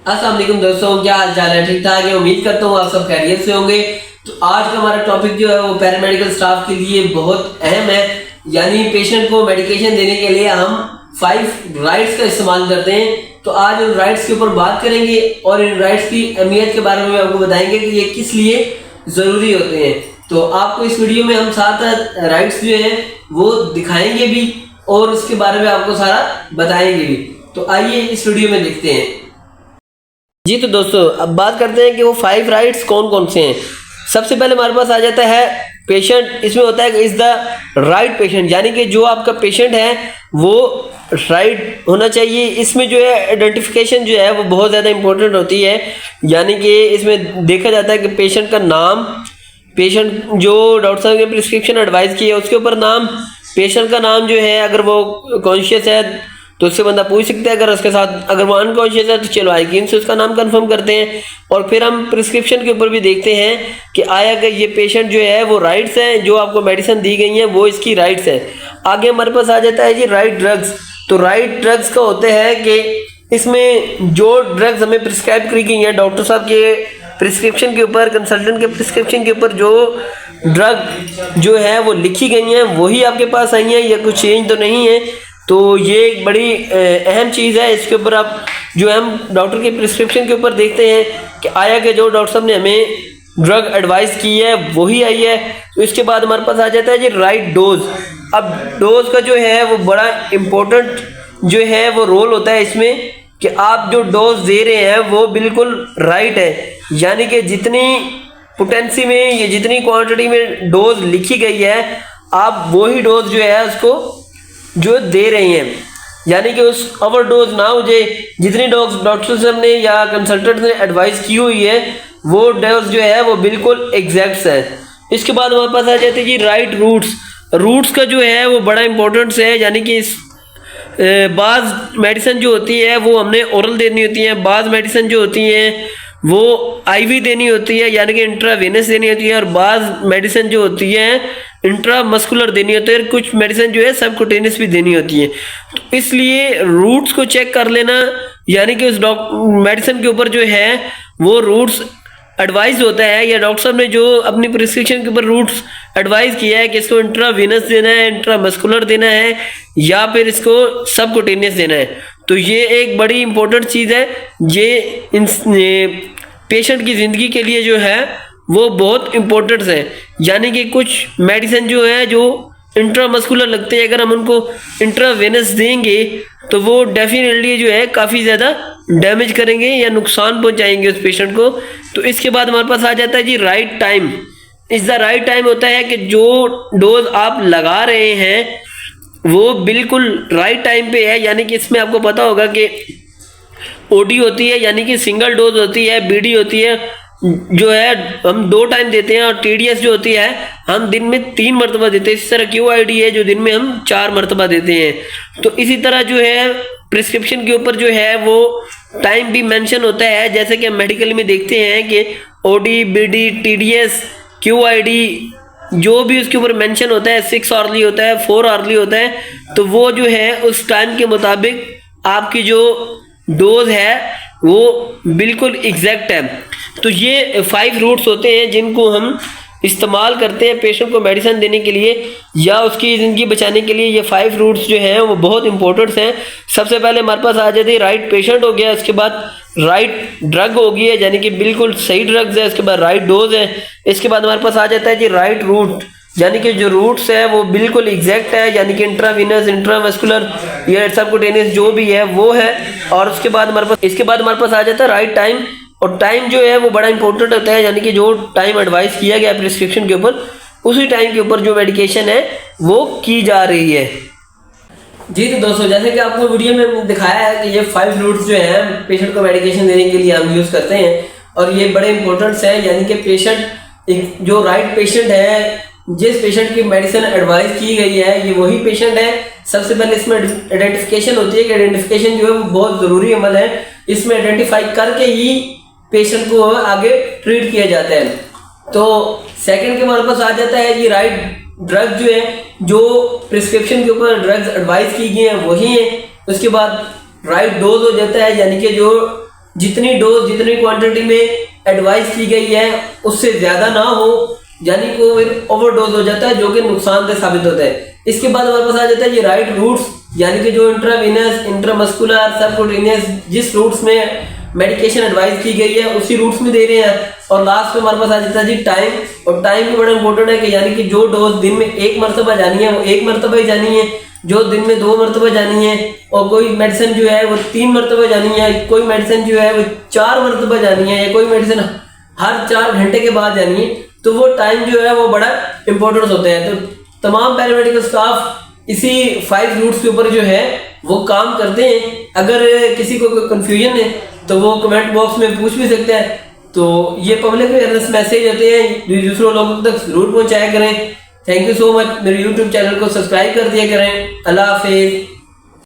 अस्सलाम वालेकुम दोस्तों, क्या हाल चाल है? ठीक ठाक है। उम्मीद करता हूँ आप सब खैरियत से होंगे। तो आज का हमारा टॉपिक जो है वो पैरामेडिकल स्टाफ के लिए बहुत अहम है। यानी पेशेंट को मेडिकेशन देने के लिए हम 5 राइट्स का इस्तेमाल करते हैं। तो आज उन राइट्स के ऊपर बात करेंगे और इन राइट्स की अहमियत के बारे में आपको बताएंगे कि ये किस लिए ज़रूरी होते हैं। तो आपको इस वीडियो में हम 7 राइट्स जो हैं वो दिखाएंगे भी और उसके बारे में आपको सारा बताएंगे भी। तो आइए इस वीडियो में देखते हैं। जी तो दोस्तों, अब बात करते हैं कि वो 5 राइट्स कौन कौन से हैं। सबसे पहले हमारे पास आ जाता है पेशेंट। इसमें होता है कि इज़ द राइट पेशेंट, यानी कि जो आपका पेशेंट है वो राइट होना चाहिए। इसमें जो है आइडेंटिफिकेशन जो है वो बहुत ज़्यादा इंपॉर्टेंट होती है। यानी कि इसमें देखा जाता है कि पेशेंट का नाम, पेशेंट जो डॉक्टर साहब ने प्रिस्क्रिप्शन एडवाइस की है उसके ऊपर नाम, पेशेंट का नाम जो है, अगर वो कॉन्शियस है तो उससे बंदा पूछ सकता है, अगर उसके साथ अगर वो अनकॉन्शियस है तो चलो आइकिन से उसका नाम कंफर्म करते हैं। और फिर हम प्रिस्क्रिप्शन के ऊपर भी देखते हैं कि आया कि ये पेशेंट जो है वो राइट्स हैं, जो आपको मेडिसिन दी गई हैं वो इसकी राइट्स हैं। आगे हमारे पास आ जाता है जी राइट ड्रग्स। तो राइट ड्रग्स का होते हैं कि इसमें जो ड्रग्स हमें प्रिस्क्राइब करी गई हैं डॉक्टर साहब के प्रिस्क्रिप्शन के ऊपर, कंसल्टेंट के प्रिस्क्रिप्शन के ऊपर जो ड्रग जो है वो लिखी गई हैं वही आपके पास आई हैं, या कुछ चेंज तो नहीं है। तो ये एक बड़ी अहम चीज़ है। इसके ऊपर आप जो हम डॉक्टर के प्रिस्क्रिप्शन के ऊपर देखते हैं कि आया कि जो डॉक्टर साहब ने हमें ड्रग एडवाइस की है वही आई है। तो इसके बाद हमारे पास आ जाता है जी राइट डोज। अब डोज का जो है वो बड़ा इम्पोर्टेंट जो है वो रोल होता है इसमें कि आप जो डोज दे रहे हैं वो बिल्कुल राइट है। यानी कि जितनी पोटेंसी में या जितनी क्वांटिटी में डोज लिखी गई है आप वही डोज जो है उसको जो दे रहे हैं, यानी कि उस ओवर डोज ना हो जाए। जितनी डोज डॉक्टर साहब ने या कंसल्टेंट ने एडवाइस की हुई है वो डोज जो है वो बिल्कुल एग्जैक्ट है। इसके बाद हमारे पास आ जाते हैं जी राइट रूट्स। रूट्स का जो है वो बड़ा इंपॉर्टेंस है। यानी कि इस बाज़ मेडिसिन जो होती है वो हमने ओरल देनी होती है, बाज़ मेडिसिन जो होती हैं वो आईवी देनी होती है यानी कि इंट्रावेनस देनी होती है, और बाज़ मेडिसिन जो होती है इंट्रामस्कुलर देनी होती है, और कुछ मेडिसिन जो है सबकुटेनियस भी देनी होती है। तो इसलिए रूट्स को चेक कर लेना, यानी कि उस मेडिसिन के ऊपर जो है वो रूट्स एडवाइस होता है, या डॉक्टर साहब ने जो अपनी प्रिस्क्रिप्शन के ऊपर रूट्स एडवाइस किया है कि इसको इंट्रावेनस देना है, इंट्रामस्कुलर देना है, या फिर इसको सबकुटेनियस देना है। तो ये एक बड़ी इंपॉर्टेंट चीज़ है। ये पेशेंट की ज़िंदगी के लिए जो है वो बहुत इम्पोर्टेंट है। यानी कि कुछ मेडिसिन जो है जो इंट्रामस्कुलर लगते हैं, अगर हम उनको इंट्रावेनस देंगे तो वो डेफिनेटली जो है काफ़ी ज़्यादा डैमेज करेंगे या नुकसान पहुंचाएंगे उस पेशेंट को। तो इसके बाद हमारे पास आ जाता है जी राइट टाइम। इस द राइट टाइम होता है कि जो डोज आप लगा रहे हैं वो बिल्कुल राइट टाइम पे है। यानी कि इसमें आपको पता होगा कि ओडी होती है यानी कि सिंगल डोज होती है, बीडी होती है जो है हम 2 टाइम देते हैं, और टीडीएस जो होती है हम दिन में 3 मरतबा देते हैं। इस तरह क्यूआईडी है जो दिन में हम 4 मरतबा देते हैं। तो इसी तरह जो है प्रिस्क्रिप्शन के ऊपर जो है वो टाइम भी मेंशन होता है, जैसे कि हम मेडिकल में देखते हैं कि ओडी, बीडी, टीडीएस, क्यूआईडी जो भी उसके ऊपर मेंशन होता है 6 आवर्ली होता है, 4 आवर्ली होता है। तो वो जो है उस टाइम के मुताबिक आपकी जो डोज है वो बिल्कुल एग्जैक्ट है। तो ये 5 रूट्स होते हैं जिनको हम इस्तेमाल करते हैं पेशेंट को मेडिसिन देने के लिए या उसकी ज़िंदगी बचाने के लिए। ये 5 रूट्स जो हैं वो बहुत इंपॉर्टेंट हैं। सबसे पहले हमारे पास आ जाती है राइट पेशेंट हो गया, उसके बाद राइट ड्रग हो गई है यानी कि बिल्कुल सही ड्रग्स है, उसके बाद राइट डोज है। इसके बाद हमारे पास आ जाता है जी राइट रूट, यानी कि जो रूट्स है वो बिल्कुल एग्जैक्ट है, यानी कि इंट्रावीनस, इंट्रामस्कुलर या सबकुटेनियस जो भी है वो है। और उसके बाद हमारे पास आ जाता है राइट टाइम। और टाइम जो है वो बड़ा इंपॉर्टेंट होता है, यानी कि जो टाइम एडवाइस किया गया प्रिस्क्रिप्शन के ऊपर उसी टाइम के ऊपर जो मेडिकेशन है वो की जा रही है। जी तो दोस्तों, जैसे कि आपको वीडियो में दिखाया है कि ये 5 रूट्स जो हैं पेशेंट को मेडिकेशन देने के लिए हम यूज़ करते हैं, और ये बड़े इंपॉर्टेंट्स हैं। यानी कि पेशेंट जो राइट पेशेंट है, जिस पेशेंट की मेडिसिन एडवाइस की गई है ये वही पेशेंट है। सबसे पहले इसमें आइडेंटिफिकेशन होती है कि आइडेंटिफिकेशन जो है वो बहुत ज़रूरी अमल है। इसमें आइडेंटिफाई करके ही पेशेंट को आगे ट्रीट किया जाता है। तो सेकंड के हमारे पास आ जाता है ये राइट ड्रग जो है, जो प्रिस्क्रिप्शन के ऊपर ड्रग्स एडवाइस की गई हैं वही है। उसके बाद राइट डोज हो जाता है, यानी कि जो जितनी डोज जितनी क्वांटिटी में एडवाइस की गई है उससे ज़्यादा ना हो, यानी कि वो फिर ओवरडोज हो जाता है जो कि नुकसानदेह साबित होता है। इसके बाद हमारे पास आ जाता है ये राइट रूट्स, यानी कि जो इंट्रावीनस, इंट्रामस्कुलर, सबक्यूटेनियस, जिस रूट्स में मेडिकेशन एडवाइस की गई है उसी रूट्स में दे रहे हैं। और लास्ट में हमारे पास आ जाता है जी टाइम, और टाइम भी बड़ा इंपॉर्टेंट है कि यानी कि जो डोज दिन में 1 मरतबा जानी है वो 1 मरतबा ही जानी है, जो दिन में 2 मरतबा जानी है, और कोई मेडिसिन जो है वो 3 मरतबा जानी है, कोई मेडिसिन जो है वो 4 मरतबा जानी है, या कोई मेडिसिन हर 4 घंटे के बाद जानी है। तो वो टाइम जो है वो बड़ा इंपॉर्टेंट होता है। तो तमाम पैरामेडिकल स्टाफ इसी 5 रूट्स के ऊपर जो है वो काम करते हैं। अगर किसी को कोई कंफ्यूजन है तो वो कमेंट बॉक्स में पूछ भी सकते हैं। तो ये पब्लिक अवेयरनेस मैसेज होते हैं, दूसरों लोगों तक जरूर पहुंचाया करें। Thank you so much. मेरे यूट्यूब चैनल को सब्सक्राइब कर दिया करें। अल्लाह हाफिज़।